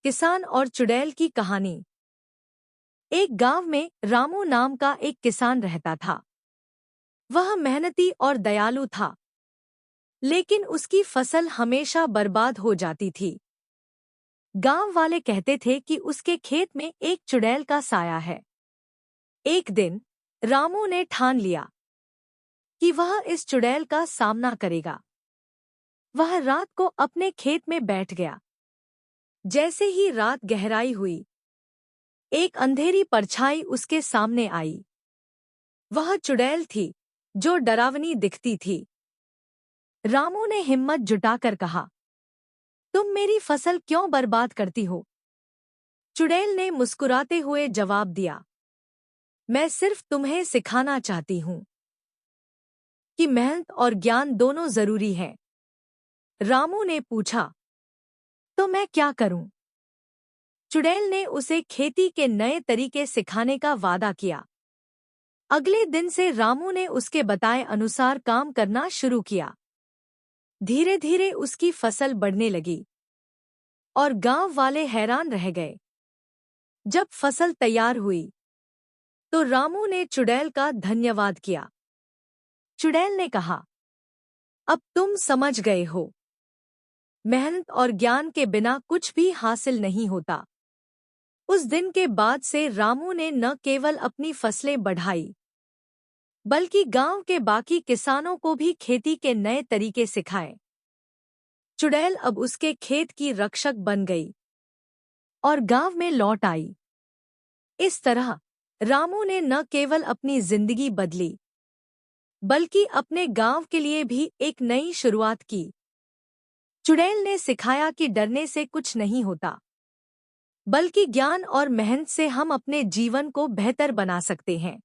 किसान और चुड़ैल की कहानी। एक गांव में रामू नाम का एक किसान रहता था। वह मेहनती और दयालु था, लेकिन उसकी फसल हमेशा बर्बाद हो जाती थी। गांव वाले कहते थे कि उसके खेत में एक चुड़ैल का साया है। एक दिन रामू ने ठान लिया कि वह इस चुड़ैल का सामना करेगा। वह रात को अपने खेत में बैठ गया। जैसे ही रात गहराई हुई, एक अंधेरी परछाई उसके सामने आई। वह चुड़ैल थी, जो डरावनी दिखती थी। रामू ने हिम्मत जुटाकर कहा, तुम मेरी फसल क्यों बर्बाद करती हो? चुड़ैल ने मुस्कुराते हुए जवाब दिया, मैं सिर्फ तुम्हें सिखाना चाहती हूँ कि मेहनत और ज्ञान दोनों जरूरी हैं। रामू ने पूछा, तो मैं क्या करूं? चुड़ैल ने उसे खेती के नए तरीके सिखाने का वादा किया। अगले दिन से रामू ने उसके बताए अनुसार काम करना शुरू किया। धीरे धीरे उसकी फसल बढ़ने लगी और गांव वाले हैरान रह गए। जब फसल तैयार हुई, तो रामू ने चुड़ैल का धन्यवाद किया। चुड़ैल ने कहा, अब तुम समझ गए हो, मेहनत और ज्ञान के बिना कुछ भी हासिल नहीं होता। उस दिन के बाद से रामू ने न केवल अपनी फसलें बढ़ाई, बल्कि गांव के बाकी किसानों को भी खेती के नए तरीके सिखाए। चुड़ैल अब उसके खेत की रक्षक बन गई और गांव में लौट आई। इस तरह रामू ने न केवल अपनी जिंदगी बदली, बल्कि अपने गांव के लिए भी एक नई शुरुआत की। चुड़ैल ने सिखाया कि डरने से कुछ नहीं होता, बल्कि ज्ञान और मेहनत से हम अपने जीवन को बेहतर बना सकते हैं।